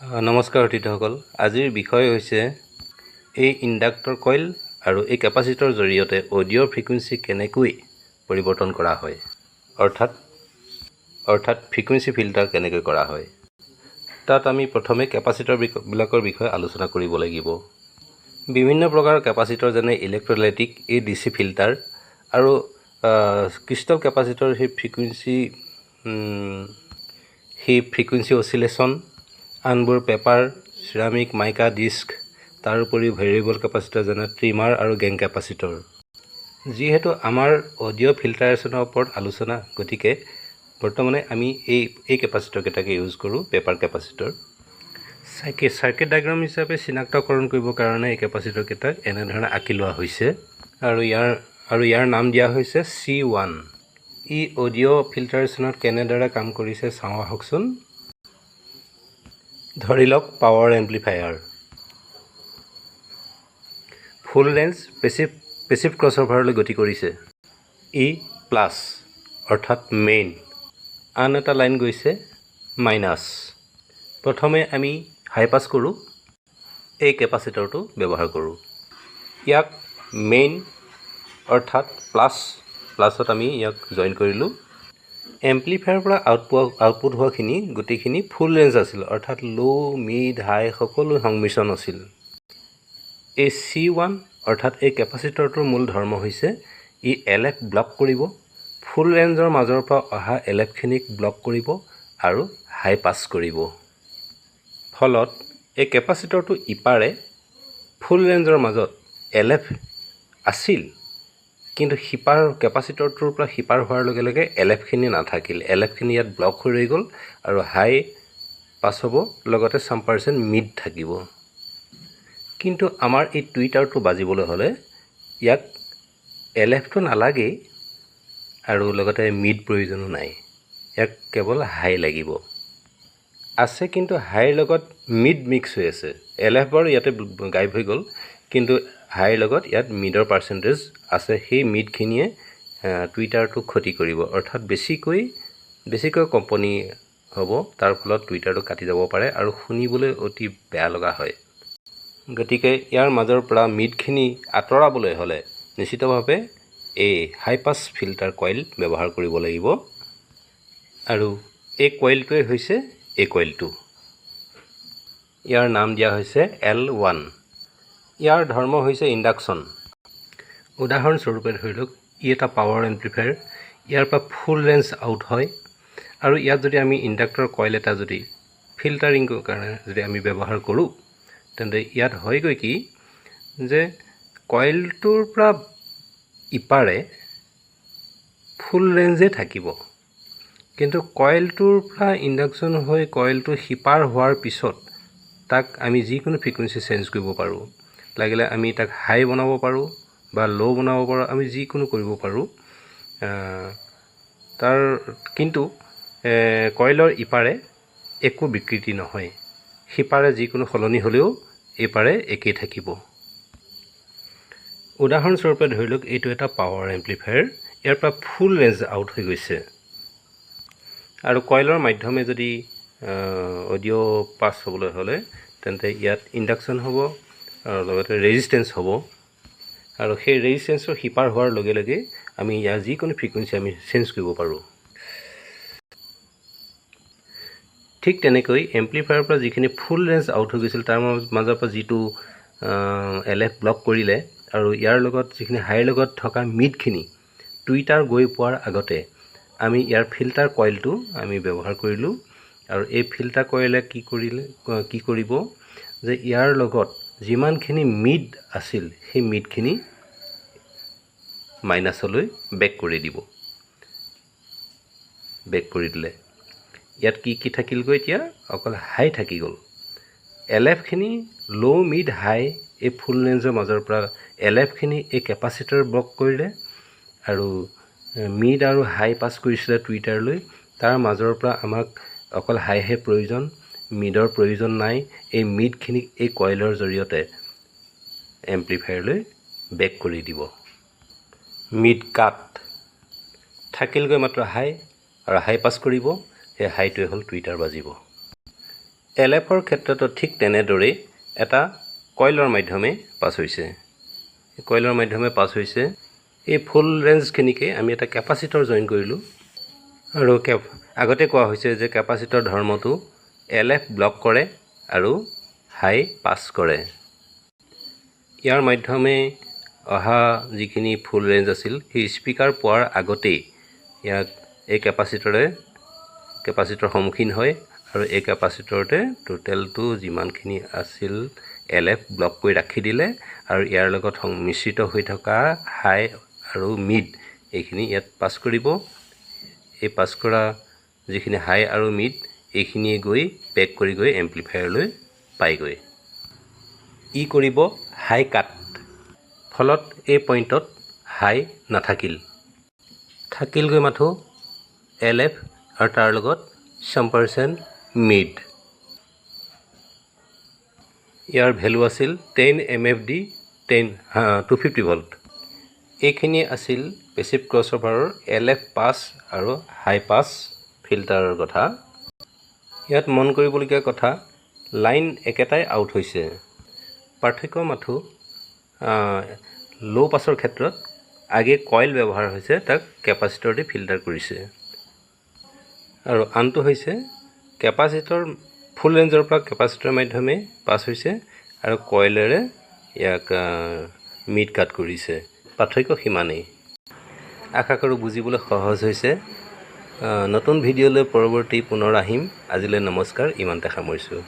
নমস্কাৰ অতিথিসকল। আজিৰ বিষয় হৈছে এই ইণ্ডাক্টৰ কইল আৰু এই কেপাচিটৰ জৰিয়তে অডিঅ'ৰ ফ্ৰিকুৱেন্সি কেনেকৈ পৰিৱৰ্তন কৰা হয়, অৰ্থাৎ ফ্ৰিকুৱেন্সি ফিল্টাৰ কেনেকৈ কৰা হয়। তাত আমি প্ৰথমে কেপাচিটৰবিলাকৰ বিষয়ে আলোচনা কৰিব লাগিব। বিভিন্ন প্ৰকাৰৰ কেপাচিটৰ যেনে ইলেক্ট্ৰলাইটিক, এই DC ফিল্টাৰ আৰু ক্ৰিষ্টেল কেপাচিটৰ সেই ফ্ৰিকুৱেন্সি অচিলেশ্যন, আনবোৰ পেপাৰ, চিৰামিক, মাইকা, ডিস্ক, তাৰ উপৰিও ভেৰিয়েবল কেপাচিটৰ যেনে ট্ৰিমাৰ আৰু গেং কেপাচিটৰ। যিহেতু আমাৰ অডিঅ' ফিল্টাৰেশ্যনৰ ওপৰত আলোচনা, গতিকে বৰ্তমানে আমি এই কেপাচিটৰকেইটাকে ইউজ কৰোঁ, পেপাৰ কেপাচিটৰ। চাৰ্কিট ডায়েগ্ৰাম হিচাপে চিনাক্তকৰণ কৰিবৰ কাৰণে এই কেপাচিটৰকেইটাক এনেধৰণে আঁকি লোৱা হৈছে আৰু ইয়াৰ নাম দিয়া হৈছে C1। ই অডিঅ' ফিল্টাৰেশ্যনত কেনেদৰে কাম কৰিছে চাওঁ আহকচোন। ধৰি লওক পাৱাৰ এম্প্লিফায়াৰ, ফুল ৰেঞ্জ পেচিভ ক্ৰছঅভাৰলৈ গতি কৰিছে। ই প্লাছ অৰ্থাৎ মেইন, আন এটা লাইন গৈছে মাইনাছ। প্ৰথমে আমি হাই পাছ কৰোঁ, এই কেপাচিটৰটো ব্যৱহাৰ কৰোঁ। ইয়াক মেইন অৰ্থাৎ প্লাছত আমি ইয়াক জইন কৰিলোঁ। এম্প্লিফায়াৰৰ পৰা আউটপুট হোৱাখিনি গোটেইখিনি ফুল ৰেঞ্জ আছিল, অৰ্থাৎ ল', মিড, হাই সকলো সংমিশ্ৰণ আছিল। এই C1 অৰ্থাৎ এই কেপাচিটৰটোৰ মূল ধৰ্ম হৈছে ই LF ব্লক কৰিব, ফুল ৰেঞ্জৰ মাজৰ পৰা অহা LFখিনিক ব্লক কৰিব আৰু হাই পাছ কৰিব। ফলত এই কেপাচিটৰটো ইপাৰে ফুল ৰেঞ্জৰ মাজত LF আছিল, কিন্তু কেপাচিটৰটোৰ পৰা সিপাৰ হোৱাৰ লগে লগে LFখিনি নাথাকিল। LFখিনি ইয়াত ব্লক হৈ ৰৈ গ'ল আৰু হাই পাছ হ'ব, লগতে some percent মিড থাকিব। কিন্তু আমাৰ এই টুইটাৰটো বাজিবলৈ হ'লে ইয়াক LFটো নালাগেই আৰু লগতে মিড প্ৰয়োজনো নাই, ইয়াক কেৱল হাই লাগিব। আছে কিন্তু হাইৰ লগত মিড মিক্স হৈ আছে। LF বাৰু ইয়াতে গাইব হৈ গ'ল, কিন্তু হাইৰ লগত ইয়াত মিডৰ পাৰ্চেণ্টেজ আছে। সেই মিডখিনিয়ে টুইটাৰটো ক্ষতি কৰিব, অৰ্থাৎ বেছিকৈ কম্পনি হ'ব, তাৰ ফলত টুইটাৰটো কাটি যাব পাৰে আৰু শুনিবলৈ অতি বেয়া লগা হয়। গতিকে ইয়াৰ মাজৰ পৰা মিডখিনি আঁতৰাবলৈ হ'লে নিশ্চিতভাৱে এই হাই পাছ ফিল্টাৰ কইল ব্যৱহাৰ কৰিব লাগিব। আৰু এই কইলটোৱে হৈছে এই কইলটো। ইয়াৰ নাম দিয়া হৈছে L1। ইয়াৰ ধৰ্ম হৈছে ইণ্ডাকশ্যন। উদাহৰণস্বৰূপে ধৰি লওক, ই এটা পাৱাৰ এম্প্লিফায়াৰ, ইয়াৰ পৰা ফুল ৰেঞ্জ আউট হয় আৰু ইয়াত যদি আমি ইণ্ডাক্টৰ কইল এটা যদি ফিল্টাৰিঙৰ কাৰণে যদি আমি ব্যৱহাৰ কৰোঁ, তেন্তে ইয়াত হয়গৈ কি যে কইলটোৰ পৰা ইপাৰে ফুল ৰেঞ্জে থাকিব, কিন্তু কইলটোৰ পৰা ইণ্ডাকশ্যন হৈ কইলটো সিপাৰ হোৱাৰ পিছত তাক আমি যিকোনো ফ্ৰিকুৱেন্সি চেঞ্জ কৰিব পাৰোঁ। লাগিলে আমি তাক হাই বনাব পাৰোঁ বা ল' বনাব পাৰোঁ, আমি যিকোনো কৰিব পাৰোঁ। কিন্তু কইলৰ ইপাৰে একো বিকৃতি নহয়, সিপাৰে যিকোনো সলনি হ'লেও এইপাৰে একেই থাকিব। উদাহৰণস্বৰূপে ধৰি লওক, এইটো এটা পাৱাৰ এম্প্লিফায়াৰ, ইয়াৰ পৰা ফুল ৰেঞ্জ আউট হৈ গৈছে আৰু কইলৰ মাধ্যমে যদি অডিঅ' পাছ হ'বলৈ হ'লে তেন্তে ইয়াত ইণ্ডাকশ্যন হ'ব আৰু লগতে ৰেজিষ্টেঞ্চ হ'ব, আৰু সেই ৰেজিষ্টেঞ্চৰ সিপাৰ হোৱাৰ লগে লগে আমি ইয়াৰ যিকোনো ফ্ৰিকুৱেন্সি আমি চেঞ্জ কৰিব পাৰোঁ। ঠিক তেনেকৈ এম্প্লিফায়াৰৰ পৰা যিখিনি ফুল ৰেঞ্জ আউট হৈ গৈছিল, তাৰ মাজৰ পৰা যিটো LF ব্লক কৰিলে আৰু ইয়াৰ লগত যিখিনি হাইৰ লগত থকা মিডখিনি টুইটাৰ গৈ পোৱাৰ আগতে আমি ইয়াৰ ফিল্টাৰ কইলটো আমি ব্যৱহাৰ কৰিলোঁ। আৰু এই ফিল্টাৰ কইলে কি কৰিব যে ইয়াৰ লগত যিমানখিনি মিড আছিল সেই মিডখিনি মাইনাছলৈ বেক কৰি দিব। বেক কৰি দিলে ইয়াত কি থাকিলগৈ, এতিয়া অকল হাই থাকি গ'ল। LFখিনি ল', মিড, হাই এই ফুল ৰেঞ্জৰ মাজৰ পৰা LFখিনি এই কেপাচিটৰ ব্লক কৰিলে আৰু মিড আৰু হাই পাছ কৰিছিলে টুইটাৰলৈ। তাৰ মাজৰ পৰা আমাক অকল হাইহে প্ৰয়োজন, মিডৰ প্ৰয়োজন নাই। এই মিডখিনিক এই কইলৰ জৰিয়তে এম্প্লিফায়াৰলৈ বেক কৰি দিব। মিড কাট থাকিলগৈ মাত্ৰ হাই, আৰু হাই পাছ কৰিব, সেই হাইটোৱে হ'ল টুইটাৰ বাজিব। LFৰ ক্ষেত্ৰতো ঠিক তেনেদৰে এটা কইলৰ মাধ্যমে পাছ হৈছে। কইলৰ মাধ্যমে পাছ হৈছে। এই ফুল ৰেঞ্জখিনিকে আমি এটা কেপাচিটৰ জইন কৰিলোঁ আৰু আগতে কোৱা হৈছে যে কেপাচিটৰ ধৰ্মটো LF ব্লক কৰে আৰু হাই পাছ কৰে। ইয়াৰ মাধ্যমে অহা যিখিনি ফুল ৰেঞ্জ আছিল সেই স্পিকাৰ পোৱাৰ আগতেই ইয়াক এই কেপাচিটৰ সন্মুখীন হয় আৰু এই কেপাচিটৰতে টোটেলটো যিমানখিনি আছিল LF ব্লক কৰি ৰাখি দিলে আৰু ইয়াৰ লগত সংমিশ্ৰিত হৈ থকা হাই আৰু মিড এইখিনি ইয়াত পাছ কৰিব। এই পাছ কৰা যিখিনি হাই আৰু মিড এইখিনিয়ে গৈ পেক কৰি গৈ এম্প্লিফায়াৰলৈ পাইগৈ। ই কৰিব হাই কাট, ফলত এই পইণ্টত হাই থাকিলগৈ মাথো LF আৰু তাৰ লগত 100% মিড। ইয়াৰ ভেলু আছিল 10 MFD 250 ভল্ট। এইখিনি আছিল পেচিভ ক্ৰছঅভাৰৰ LF পাছ আৰু হাই পাছ ফিল্টাৰৰ কথা। ইয়াত মন কৰিবলগীয়া কথা, লাইন একেটাই আউট হৈছে, পাৰ্থক্য মাথো ল' পাছৰ ক্ষেত্ৰত আগে কইল ব্যৱহাৰ হৈছে, তাক কেপাচিটৰ দি ফিল্টাৰ কৰিছে, আৰু আনটো হৈছে কেপাচিটৰ ফুল ৰেঞ্জৰ পৰা কেপাচিটৰ মাধ্যমে পাছ হৈছে আৰু কইলেৰে ইয়াক মিড কাট কৰিছে। পাৰ্থক্য সিমানেই। আশা কৰোঁ বুজিবলৈ সহজ হৈছে। নতুন ভিডিঅ'লৈ পৰৱৰ্তী পুনৰ আহিম। আজিলৈ নমস্কাৰ, ইমানতে সামৰিছোঁ।